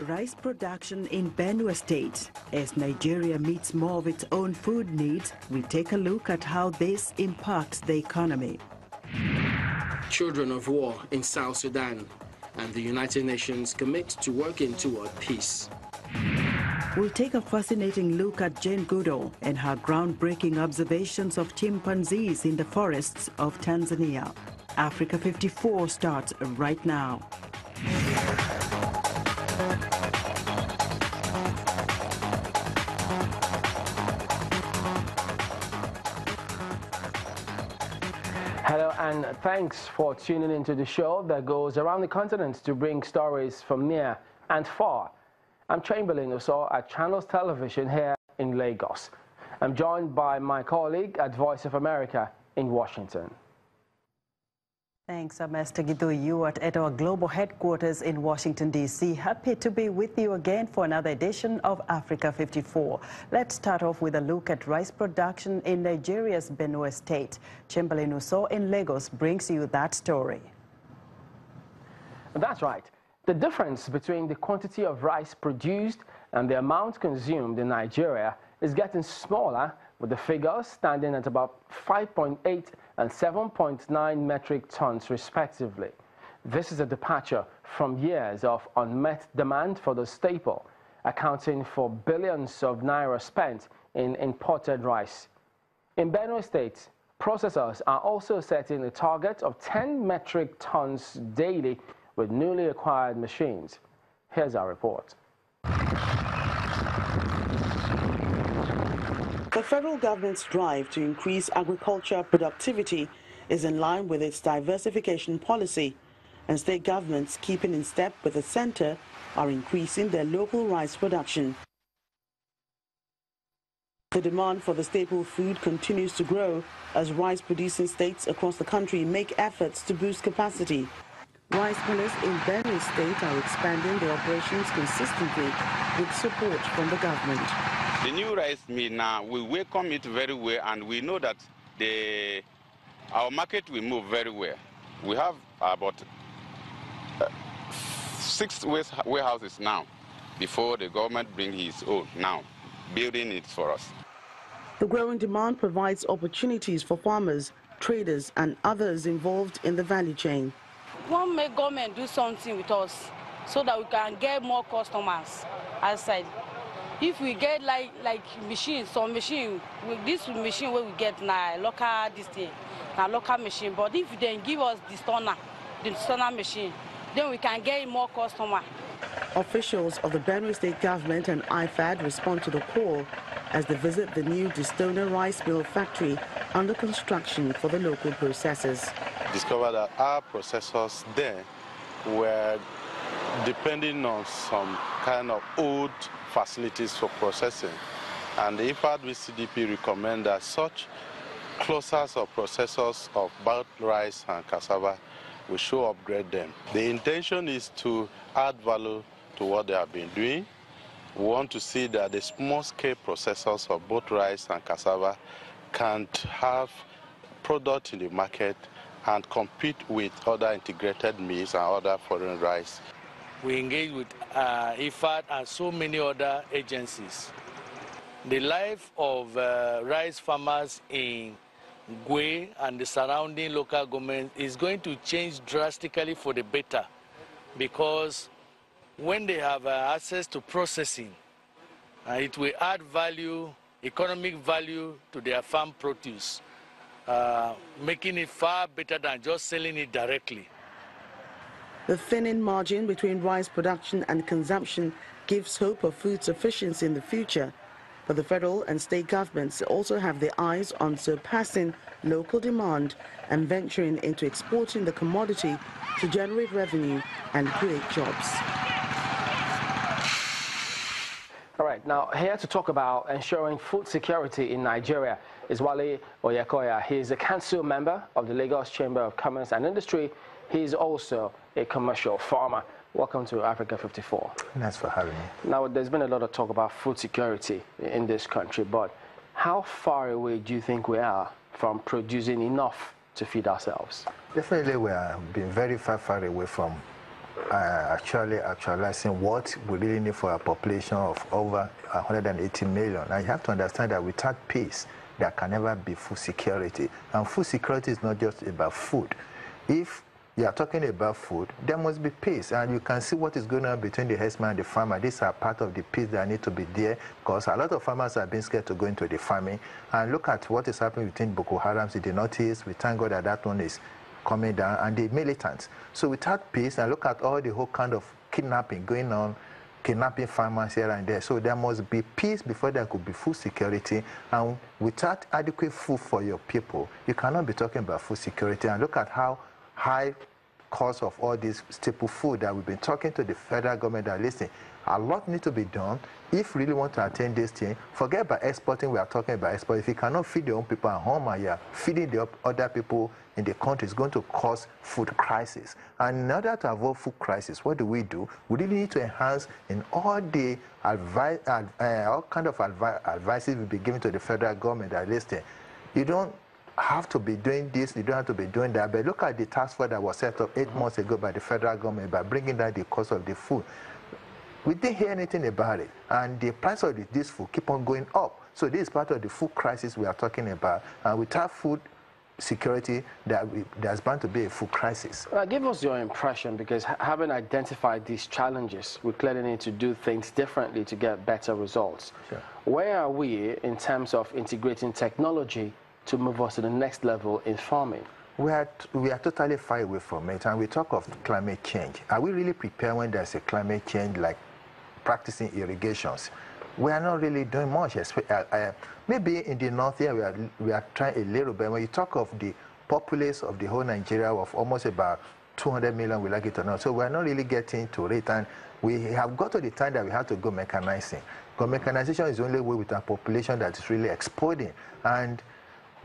Rice production in Benue State. As Nigeria meets more of its own food needs, we take a look at how this impacts the economy. Children of war in South Sudan, and the United Nations commit to working toward peace. We'll take a fascinating look at Jane Goodall and her groundbreaking observations of chimpanzees in the forests of Tanzania. Africa 54 starts right now. Hello and thanks for tuning into the show that goes around the continent to bring stories from near and far. I'm Chamberlain Oso at Channels Television here in Lagos. I'm joined by my colleague at Voice of America in Washington. Thanks, Mr. Gidu. You at our global headquarters in Washington, D.C. Happy to be with you again for another edition of Africa 54. Let's start off with a look at rice production in Nigeria's Benue State. Chamberlain Uso in Lagos brings you that story. That's right. The difference between the quantity of rice produced and the amount consumed in Nigeria is getting smaller, with the figures standing at about 5.8 and 7.9 metric tons respectively. This is a departure from years of unmet demand for the staple, accounting for billions of naira spent in imported rice. In Benue State, processors are also setting a target of 10 metric tons daily with newly acquired machines. Here's our report. The federal government's drive to increase agriculture productivity is in line with its diversification policy, and state governments, keeping in step with the center, are increasing their local rice production. The demand for the staple food continues to grow as rice-producing states across the country make efforts to boost capacity. Rice millers in Benue State are expanding their operations consistently with support from the government. The new rice mill now, we welcome it very well, and we know that our market will move very well. We have about 6 warehouses now, before the government brings its own now, building it for us. The growing demand provides opportunities for farmers, traders, and others involved in the value chain. We want to make government do something with us so that we can get more customers outside. If we get like machines, some machine, with this machine where we get now local local machine. But if they give us the stoner machine, then we can get more customer. Officials of the Benue State government and IFAD respond to the call as they visit the new Distoner rice mill factory under construction for the local processors. Discovered that our processors there were depending on some kind of old facilities for processing, and the IFAD with CDP recommend that such clusters of processors of both rice and cassava, we should upgrade them. The intention is to add value to what they have been doing. We want to see that the small-scale processors of both rice and cassava can have product in the market and compete with other integrated mills and other foreign rice. We engage with IFAD and so many other agencies. The life of rice farmers in Gwe and the surrounding local government is going to change drastically for the better, because when they have access to processing, it will add value, economic value to their farm produce, making it far better than just selling it directly. The thinning margin between rice production and consumption gives hope of food sufficiency in the future, but the federal and state governments also have their eyes on surpassing local demand and venturing into exporting the commodity to generate revenue and create jobs. All right, now here to talk about ensuring food security in Nigeria is Wale Oyekoya. He is a council member of the Lagos Chamber of Commerce and Industry. He is also a commercial farmer. Welcome to Africa 54. Thanks for having me. Now, there's been a lot of talk about food security in this country, but how far away do you think we are from producing enough to feed ourselves? Definitely, we have been very far away from actually actualizing what we really need for a population of over 180 million. And you have to understand that without peace, there can never be food security. And food security is not just about food. If you are talking about food, there must be peace. And you can see what is going on between the herdsman and the farmer. These are part of the peace that need to be there, because a lot of farmers are being scared to go into the farming. And look at what is happening between Boko Haram in the northeast. We thank God that that one is coming down, and the militants. So without peace, and look at all the whole kind of kidnapping going on, kidnapping farmers here and there. So there must be peace before there could be food security. And without adequate food for your people, you cannot be talking about food security. And look at how high cost of all this staple food that we've been talking to the federal government that, listen, a lot needs to be done if you really want to attain this thing. Forget about exporting. We are talking about export. If you cannot feed your own people at home and you're feeding the other people in the country, it's going to cause food crisis. And in order to avoid food crisis, what do? We really need to enhance in all the all kind of advices we'll be giving to the federal government that, listen, you don't have to be doing this, you don't have to be doing that. But look at the task force that was set up 8 months ago by the federal government by bringing down the cost of the food. We didn't hear anything about it, and the price of this food keep on going up. So this is part of the food crisis we are talking about. And without food security, there's bound to be a food crisis. Give us your impression, because having identified these challenges, we clearly need to do things differently to get better results. Sure. Where are we in terms of integrating technology to move us to the next level in farming? We are totally far away from it, and we talk of climate change. Are we really prepared when there's a climate change, like practicing irrigations? We are not really doing much. Maybe in the north here we are trying a little bit. When you talk of the populace of the whole Nigeria of almost about 200 million, we like it or not. So we are not really getting to it, and we have got to the time that we have to go mechanizing. Because mechanization is the only way with a population that is really exploding. And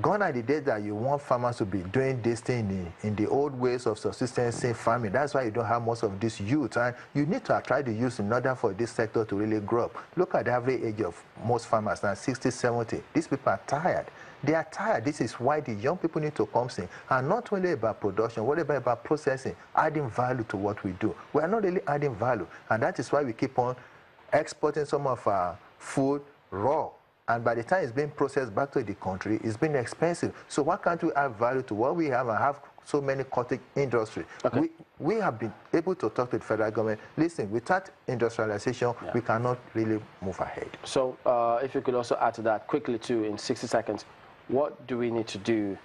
gone are the days that you want farmers to be doing this thing in the old ways of subsistence farming. That's why you don't have most of this youth. And you need to try to use in order for this sector to really grow up. Look at the average age of most farmers now, 60, 70. These people are tired. They are tired. This is why the young people need to come in. And not only about production, what about processing, adding value to what we do. We are not really adding value. And that is why we keep on exporting some of our food raw. And by the time it's being processed back to the country, it's been expensive. So why can't we add value to what we have and have so many cottage industry? Okay. We have been able to talk to the federal government. Listen, without industrialization, we cannot really move ahead. So if you could also add to that quickly too, in 60 seconds, what do we need to do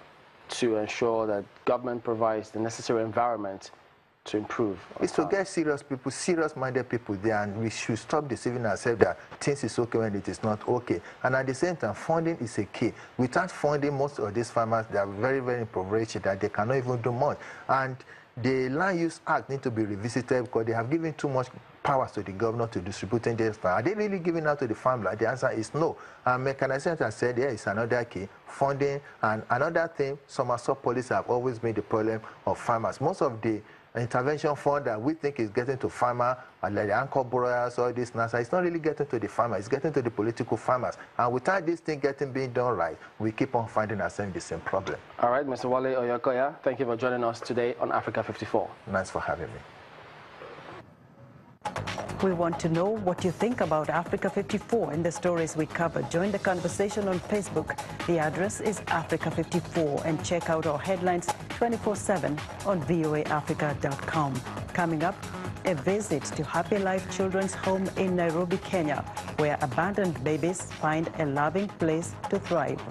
to ensure that government provides the necessary environment to improve? It's to get serious people, serious-minded people there, and we should stop deceiving ourselves that things is okay when it is not okay. And at the same time, funding is a key. Without funding, most of these farmers, they are very, very impoverished that they cannot even do much. And the Land Use Act needs to be revisited because they have given too much powers to the governor to distributing this farm. Are they really giving out to the farmer? The answer is no. And mechanization, as I said, is another key. Funding, and another thing, summer policies have always been the problem of farmers. Most of the intervention fund that we think is getting to farmer, like the anchor borrowers, all this NASA, it's not really getting to the farmer, it's getting to the political farmers. And without this thing being done right, we keep on finding ourselves in the same problem. All right, Mr. Wale Oyokoya, thank you for joining us today on Africa 54. Nice for having me. We want to know what you think about Africa 54 and the stories we covered. Join the conversation on Facebook. The address is Africa 54, and check out our headlines 24/7 on voaafrica.com. Coming up, a visit to Happy Life Children's Home in Nairobi, Kenya, where abandoned babies find a loving place to thrive.